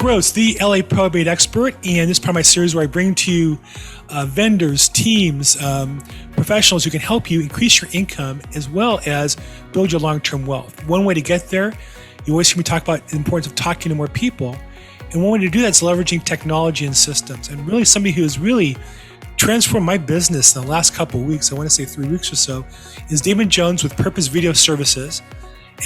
Gross, the LA probate expert, and this is part of my series where I bring to you vendors, teams, professionals who can help you increase your income as well as build your long-term wealth. One way to get there, you always hear me talk about the importance of talking to more people. And one way to do that is leveraging technology and systems. And really somebody who has really transformed my business in the last couple of weeks, I want to say 3 weeks or so, is Damon Jones with Purpose Video Services.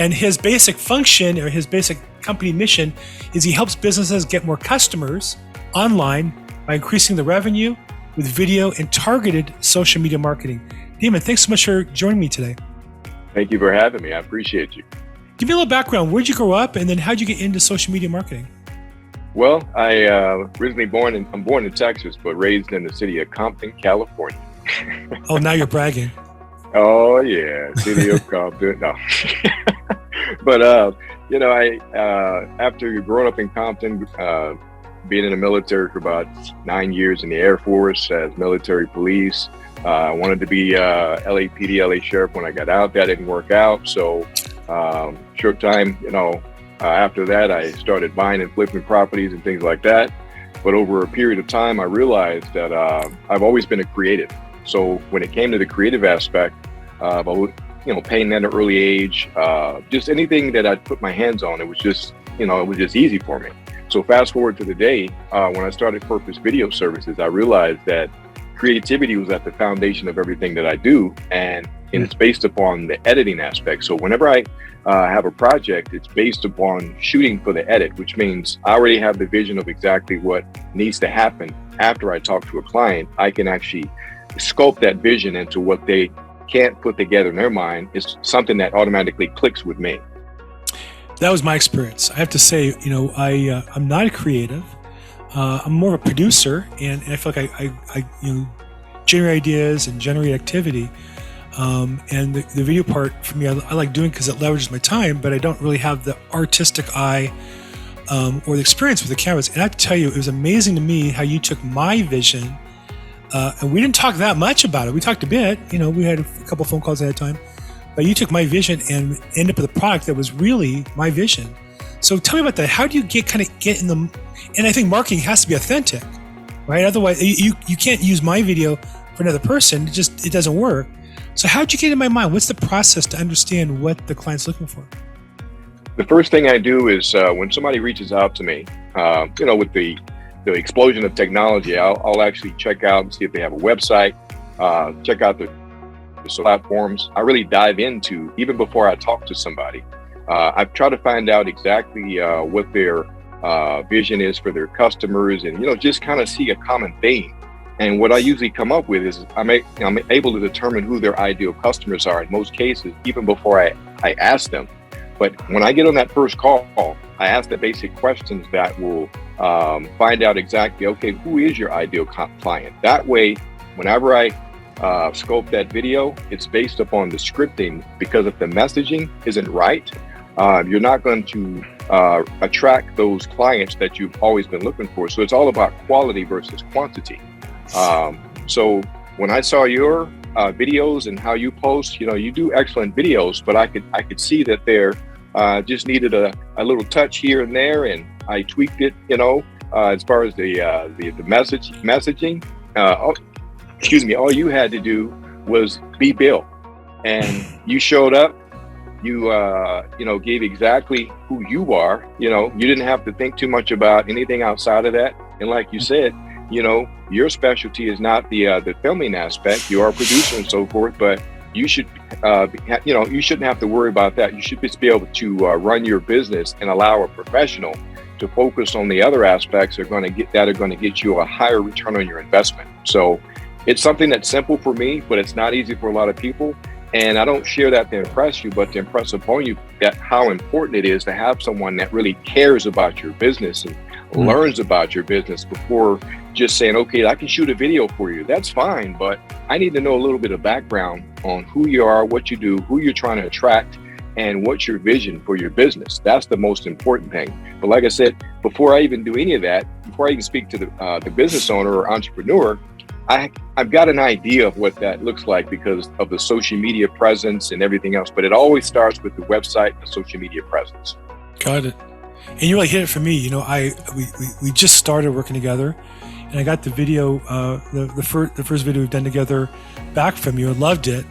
And his basic function or his basic company mission is he helps businesses get more customers online by increasing the revenue with video and targeted social media marketing. Damon, thanks so much for joining me today. Thank you for having me. I appreciate you. Give me a little background. Where'd you grow up, and then how'd you get into social media marketing? Well, I originally I'm born in Texas, but raised in the city of Compton, California. Oh, now you're bragging. Oh yeah, city of Compton. No. But after growing up in Compton, being in the military for about 9 years in the Air Force as military police, I wanted to be LAPD, LA Sheriff when I got out. That didn't work out. So short time, after that, I started buying and flipping properties and things like that. But over a period of time, I realized that I've always been a creative. So when it came to the creative aspect, painting at an early age, just anything that I'd put my hands on, it was just easy for me. So fast forward to the day when I started Purpose Video Services, I realized that creativity was at the foundation of everything that I do, and it's based upon the editing aspect. So whenever I have a project, it's based upon shooting for the edit, which means I already have the vision of exactly what needs to happen. After I talk to a client, I can actually sculpt that vision into what they can't put together in their mind. Is something that automatically clicks with me. That was my experience. I have to say, I'm not a creative. I'm more of a producer, and I feel like I generate ideas and generate activity. And the video part for me, I like doing because it leverages my time, but I don't really have the artistic eye or the experience with the cameras. And I have to tell you, it was amazing to me how you took my vision. And we didn't talk that much about it. We talked a bit, we had a couple phone calls at a time, but you took my vision and ended up with a product that was really my vision. So tell me about that. How do you get in the, and I think marketing has to be authentic, right? Otherwise you can't use my video for another person. It doesn't work. So how'd you get in my mind? What's the process to understand what the client's looking for? The first thing I do is when somebody reaches out to me, with the explosion of technology, I'll actually check out and see if they have a website, check out the platforms. I really dive into, even before I talk to somebody, I try to find out exactly what their vision is for their customers, and just kind of see a common theme. And what I usually come up with is I'm able to determine who their ideal customers are in most cases, even before I ask them. But when I get on that first call, I ask the basic questions that will find out exactly, okay, who is your ideal client? That way, whenever I scope that video, it's based upon the scripting, because if the messaging isn't right, you're not going to attract those clients that you've always been looking for. So it's all about quality versus quantity. So when I saw your videos and how you post, you do excellent videos, but I could see that there just needed a little touch here and there, and I tweaked it, as far as the messaging. All you had to do was be Bill, and you showed up. You gave exactly who you are. You didn't have to think too much about anything outside of that. And like you said, your specialty is not the filming aspect. You are a producer and so forth, but you should, you shouldn't have to worry about that. You should just be able to run your business and allow a professional to focus on the other aspects that are going to get you a higher return on your investment. So it's something that's simple for me, but it's not easy for a lot of people. And I don't share that to impress you, but to impress upon you that how important it is to have someone that really cares about your business and learns about your business before just saying, okay, I can shoot a video for you. That's fine, but I need to know a little bit of background on who you are, what you do, who you're trying to attract, and what's your vision for your business. That's the most important thing. But like I said, before I even do any of that, before I even speak to the business owner or entrepreneur, I've got an idea of what that looks like because of the social media presence and everything else. But it always starts with the website and the social media presence. Got it. And you really hit it for me. You know, we just started working together, and I got the video, the first video we've done together back from you. I loved it.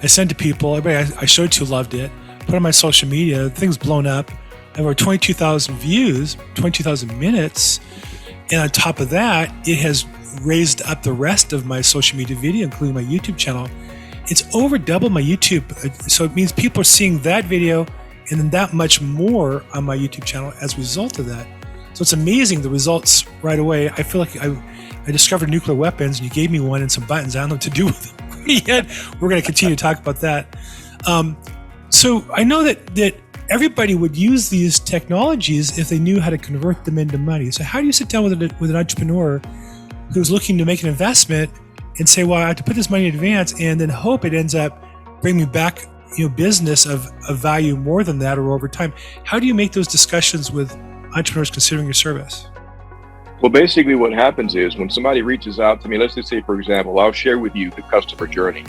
I sent to people. Everybody I showed to loved it. Put it on my social media. The thing's blown up. I have over 22,000 views, 22,000 minutes. And on top of that, it has raised up the rest of my social media video, including my YouTube channel. It's over double my YouTube. So it means people are seeing that video and then that much more on my YouTube channel as a result of that. So it's amazing, the results right away. I feel like I discovered nuclear weapons and you gave me one and some buttons. I don't know what to do with them yet. We're going to continue to talk about that. So I know that everybody would use these technologies if they knew how to convert them into money. So how do you sit down with an entrepreneur who's looking to make an investment and say, well, I have to put this money in advance and then hope it ends up bringing me back, business of value more than that or over time? How do you make those discussions with entrepreneurs considering your service? Well, basically what happens is when somebody reaches out to me, let's just say, for example, I'll share with you the customer journey.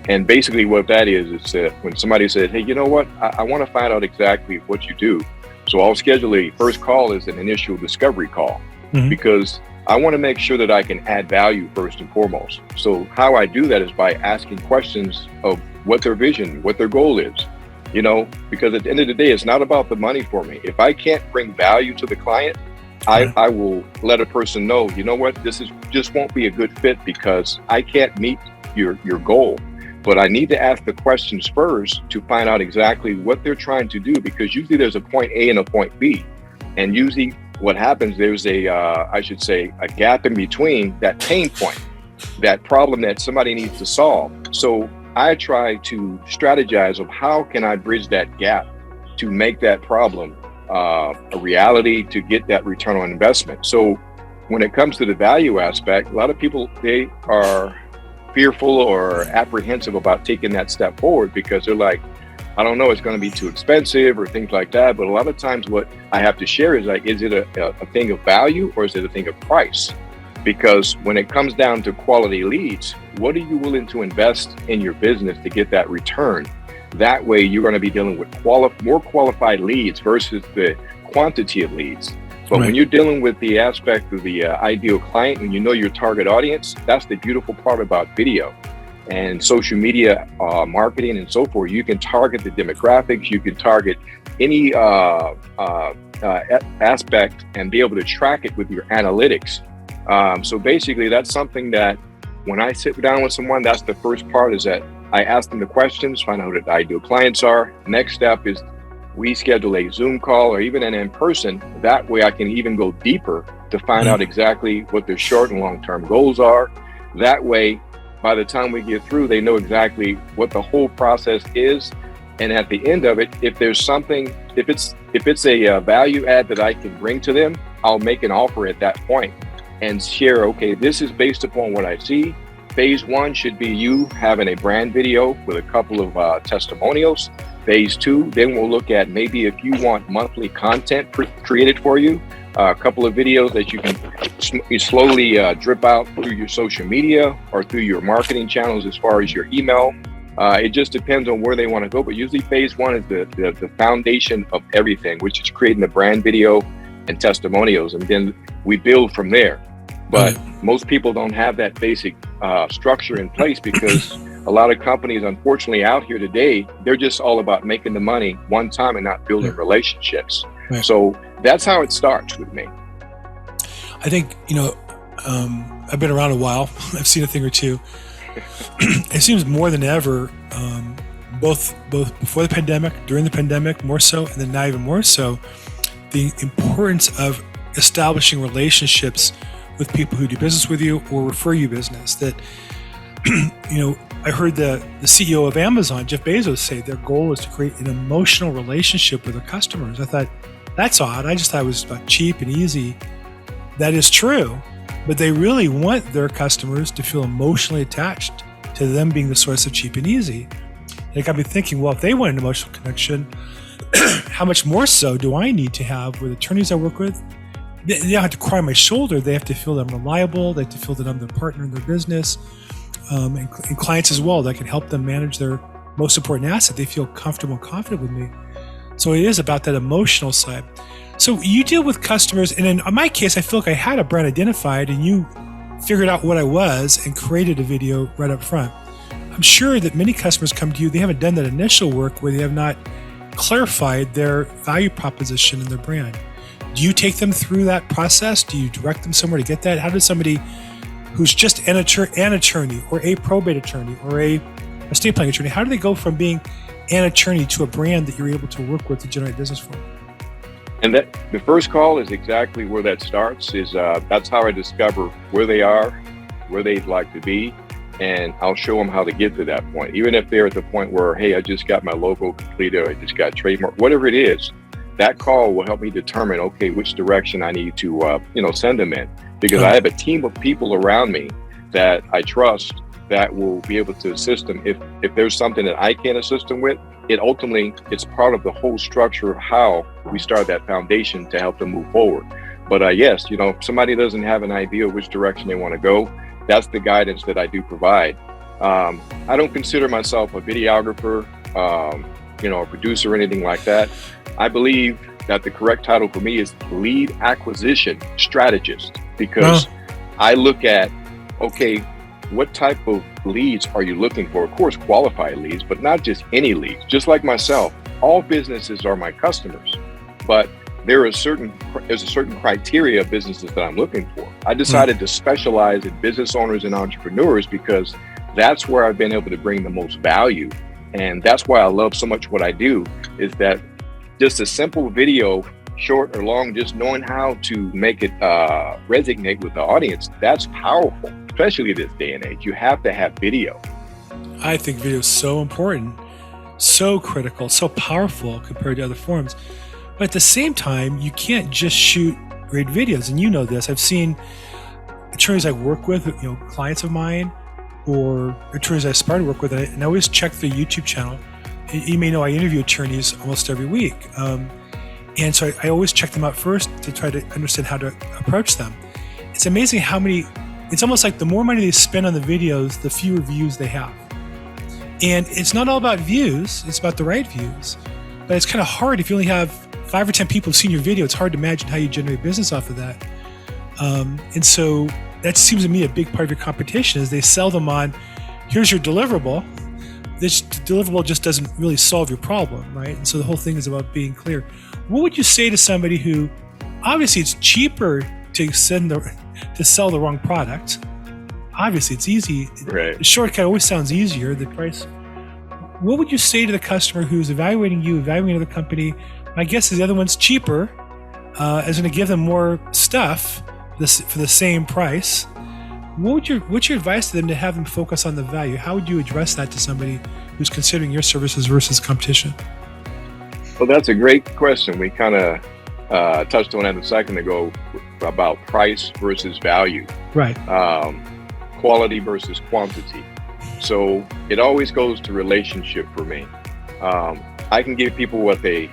And basically what that is that when somebody said, hey, you know what, I want to find out exactly what you do. So I'll schedule a first call as an initial discovery call, because I want to make sure that I can add value first and foremost. So how I do that is by asking questions of what their vision, what their goal is, because at the end of the day, it's not about the money for me. If I can't bring value to the client, I will let a person know, you know what, this just won't be a good fit because I can't meet your goal. But I need to ask the questions first to find out exactly what they're trying to do, because usually there's a point A and a point B. And usually what happens, there's a gap in between that pain point, that problem that somebody needs to solve. So I try to strategize of how can I bridge that gap to make that problem a reality, to get that return on investment. So when it comes to the value aspect, a lot of people, they are fearful or apprehensive about taking that step forward because they're like, I don't know, it's going to be too expensive or things like that. But a lot of times what I have to share is like, is it a thing of value or is it a thing of price? Because when it comes down to quality leads, what are you willing to invest in your business to get that return? That way you're going to be dealing with more qualified leads versus the quantity of leads. But when you're dealing with the aspect of the ideal client and you know your target audience, that's the beautiful part about video and social media marketing and so forth. You can target the demographics, you can target any aspect and be able to track it with your analytics. So basically that's something that when I sit down with someone, that's the first part, is that I ask them the questions, find out who the ideal clients are. Next step is we schedule a Zoom call or even an in-person. That way I can even go deeper to find out exactly what their short and long-term goals are. That way, by the time we get through, they know exactly what the whole process is. And at the end of it, if there's something, if it's a value add that I can bring to them, I'll make an offer at that point and share, okay, this is based upon what I see. Phase one should be you having a brand video with a couple of testimonials. Phase two, then we'll look at maybe if you want monthly content created for you, a couple of videos that you can slowly drip out through your social media or through your marketing channels as far as your email. It just depends on where they want to go. But usually phase one is the foundation of everything, which is creating the brand video and testimonials. And then we build from there. But most people don't have that basic structure in place because a lot of companies, unfortunately, out here today, they're just all about making the money one time and not building relationships. So that's how it starts with me. I think, I've been around a while. I've seen a thing or two. It seems more than ever, both before the pandemic, during the pandemic, more so, and then now even more so, the importance of establishing relationships with people who do business with you or refer you business. That, I heard the CEO of Amazon, Jeff Bezos, say their goal is to create an emotional relationship with their customers. I thought, that's odd. I just thought it was about cheap and easy. That is true, but they really want their customers to feel emotionally attached to them being the source of cheap and easy. And it got me thinking, well, if they want an emotional connection, how much more so do I need to have with attorneys I work with? They don't have to cry on my shoulder. They have to feel that I'm reliable. They have to feel that I'm their partner in their business. And clients as well, that can help them manage their most important asset. They feel comfortable and confident with me. So it is about that emotional side. So you deal with customers, and in my case, I feel like I had a brand identified, and you figured out what I was and created a video right up front. I'm sure that many customers come to you, they haven't done that initial work where they have not clarified their value proposition and their brand. Do you take them through that process? Do you direct them somewhere to get that? How does somebody who's just an attorney or a probate attorney or a estate planning attorney, how do they go from being an attorney to a brand that you're able to work with to generate business for? And that the first call is exactly where that starts. That's how I discover where they are, where they'd like to be, and I'll show them how to get to that point. Even if they're at the point where, hey, I just got my logo completed, or I just got trademark, whatever it is, that call will help me determine, okay, which direction I need to, send them in. Because I have a team of people around me that I trust that will be able to assist them. If there's something that I can't assist them with, it's part of the whole structure of how we start that foundation to help them move forward. But yes, if somebody doesn't have an idea which direction they want to go, that's the guidance that I do provide. I don't consider myself a videographer, a producer or anything like that. I believe that the correct title for me is lead acquisition strategist, because I look at, okay, what type of leads are you looking for? Of course, qualified leads, but not just any leads. Just like myself, all businesses are my customers, but there's a certain criteria of businesses that I'm looking for. I decided to specialize in business owners and entrepreneurs because that's where I've been able to bring the most value. And that's why I love so much what I do, is that just a simple video, short or long, just knowing how to make it resonate with the audience, that's powerful, especially this day and age. You have to have video. I think video is so important, so critical, so powerful compared to other forms. But at the same time, you can't just shoot great videos. And you know this. I've seen attorneys I work with, clients of mine, or attorneys I aspire to work with, and I always check their YouTube channel. You may know I interview attorneys almost every week. And so I always check them out first to try to understand how to approach them. It's amazing how it's almost like the more money they spend on the videos, the fewer views they have. And it's not all about views, it's about the right views. But it's kind of hard if you only have 5 or 10 people who've seen your video. It's hard to imagine how you generate business off of that. And so that seems to me a big part of your competition is they sell them on, here's your deliverable. This deliverable just doesn't really solve your problem, right? And so the whole thing is about being clear. What would you say to somebody who, obviously it's cheaper to sell the wrong product. Obviously it's easy. Right. The shortcut always sounds easier, the price. What would you say to the customer who's evaluating another company? My guess is the other one's cheaper, is going to give them more stuff for the same price. What's your advice to them to have them focus on the value? How would you address that to somebody who's considering your services versus competition? Well, that's a great question. We kind of touched on that a second ago about price versus value. Right. Quality versus quantity. So it always goes to relationship for me. I can give people what they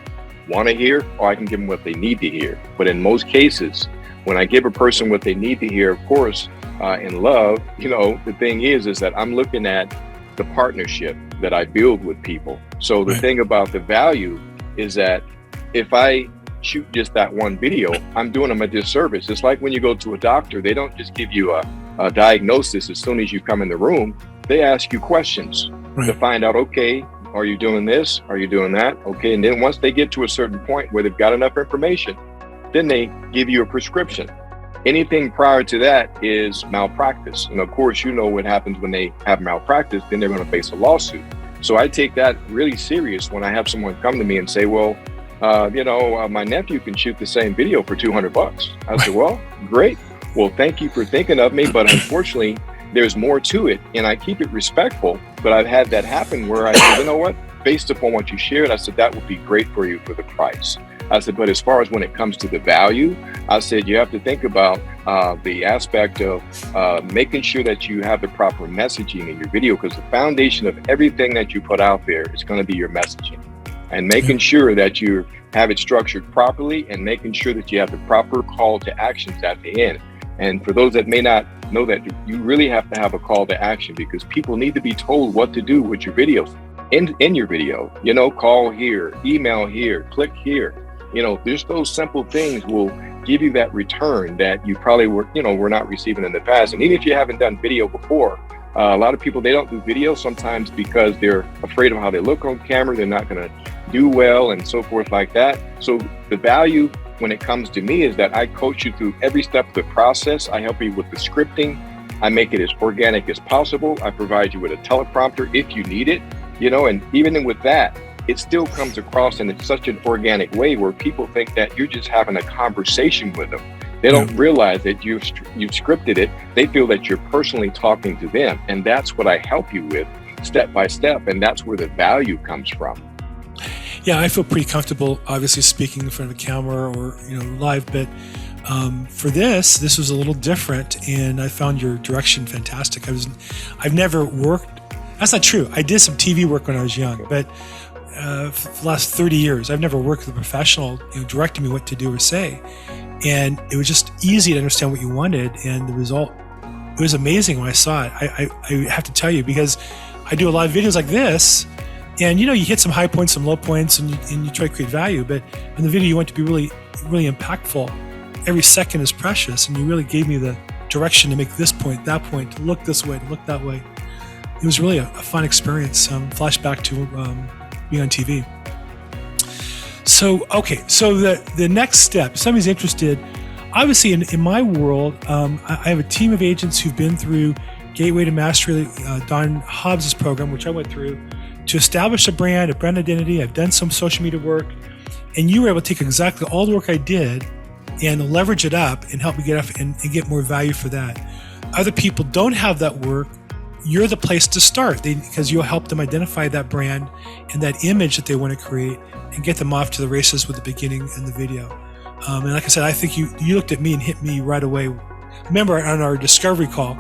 want to hear, or I can give them what they need to hear. But in most cases, when I give a person what they need to hear, of course, in love, the thing is that I'm looking at the partnership that I build with people. So the thing about the value is that if I shoot just that one video, I'm doing them a disservice. It's like when you go to a doctor, they don't just give you a diagnosis as soon as you come in the room. They ask you questions to find out, okay, are you doing this? Are you doing that? Okay. And then once they get to a certain point where they've got enough information, then they give you a prescription. Anything prior to that is malpractice. And of course, what happens when they have malpractice, then they're going to face a lawsuit. So I take that really serious when I have someone come to me and say, well, my nephew can shoot the same video for $200. I said, well, great. Well, thank you for thinking of me. But unfortunately, there's more to it. And I keep it respectful. But I've had that happen where I said, you know what, based upon what you shared, I said, that would be great for you for the price. I said, but as far as when it comes to the value, I said, you have to think about the aspect of making sure that you have the proper messaging in your video, because the foundation of everything that you put out there is going to be your messaging, and making sure that you have it structured properly, and making sure that you have the proper call to actions at the end. And for those that may not know that, you really have to have a call to action, because people need to be told what to do with your videos. in your video. Call here, email here, click here. There's those simple things will give you that return that you probably were not receiving in the past. And even if you haven't done video before, a lot of people, they don't do video sometimes because they're afraid of how they look on camera. They're not going to do well and so forth like that. So the value when it comes to me is that I coach you through every step of the process. I help you with the scripting. I make it as organic as possible. I provide you with a teleprompter if you need it, and even with that, it still comes across in such an organic way where people think that you're just having a conversation with them. They don't realize that you've scripted it. They feel that you're personally talking to them. And that's what I help you with step by step. And that's where the value comes from. Yeah, I feel pretty comfortable, obviously, speaking in front of a camera or, live. But for this was a little different. And I found your direction fantastic. I've never worked. That's not true. I did some TV work when I was young, but for the last 30 years, I've never worked with a professional, directing me what to do or say. And it was just easy to understand what you wanted. And the result, it was amazing when I saw it. I have to tell you, because I do a lot of videos like this, and you hit some high points, some low points, and you try to create value. But in the video, you want to be really, really impactful. Every second is precious, and you really gave me the direction to make this point, that point, to look this way, to look that way. It was really a fun experience. Flashback to being on TV. So the next step, if somebody's interested, obviously in my world, I have a team of agents who've been through Gateway to Mastery, Don Hobbs's program, which I went through, to establish a brand identity. I've done some social media work, and you were able to take exactly all the work I did and leverage it up and help me get up and get more value for that. Other people don't have that work. You're the place to start because you'll help them identify that brand and that image that they want to create and get them off to the races with the beginning and the video. And like I said, I think you looked at me and hit me right away. Remember on our discovery call,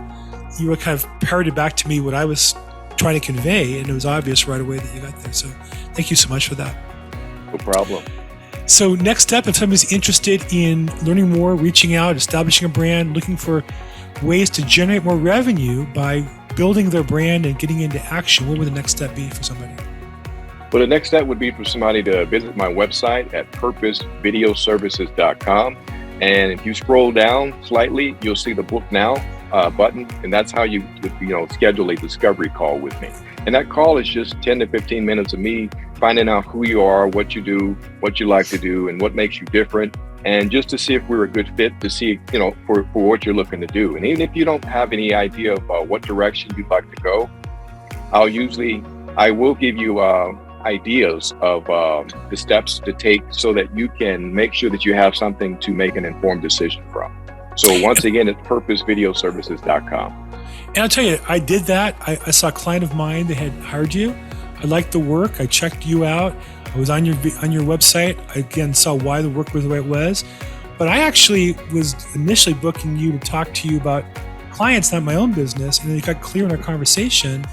you were kind of parroted back to me what I was trying to convey, and it was obvious right away that you got there. So thank you so much for that. No problem. So next step, if somebody's interested in learning more, reaching out, establishing a brand, looking for ways to generate more revenue by building their brand and getting into action, what would the next step be for somebody? Well, the next step would be for somebody to visit my website at purposevideoservices.com. And if you scroll down slightly, you'll see the Book Now button. And that's how you schedule a discovery call with me. And that call is just 10 to 15 minutes of me finding out who you are, what you do, what you like to do, and what makes you different. And just to see if we're a good fit to see, for what you're looking to do. And even if you don't have any idea about what direction you'd like to go, I will give you ideas of the steps to take so that you can make sure that you have something to make an informed decision from. So once again, it's purposevideoservices.com. And I'll tell you, I did that. I saw a client of mine that had hired you. I liked the work. I checked you out. I was on your website. I again saw why the work was the way it was. But I actually was initially booking you to talk to you about clients, not my own business. And then it got clear in our conversation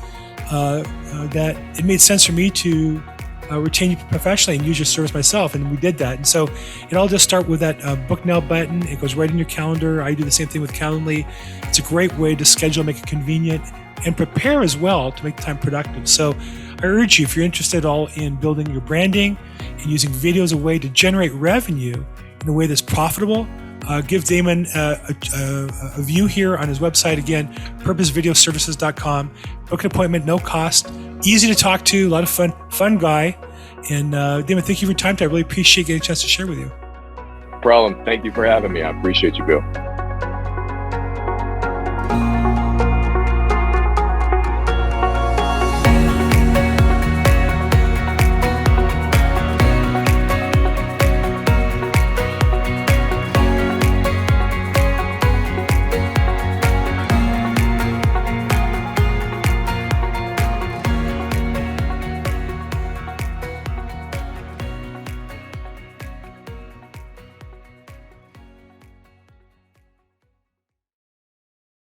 that it made sense for me to retain you professionally and use your service myself. And we did that. And so it all just starts with that Book Now button. It goes right in your calendar. I do the same thing with Calendly. It's a great way to schedule, make it convenient, and prepare as well to make the time productive. So I urge you, if you're interested all in building your branding and using video as a way to generate revenue in a way that's profitable, give Damon a view here on his website. Again, purposevideoservices.com. Book an appointment, no cost, easy to talk to, a lot of fun guy. And Damon, thank you for your time today. I really appreciate getting a chance to share with you. No problem. Thank you for having me. I appreciate you, Bill.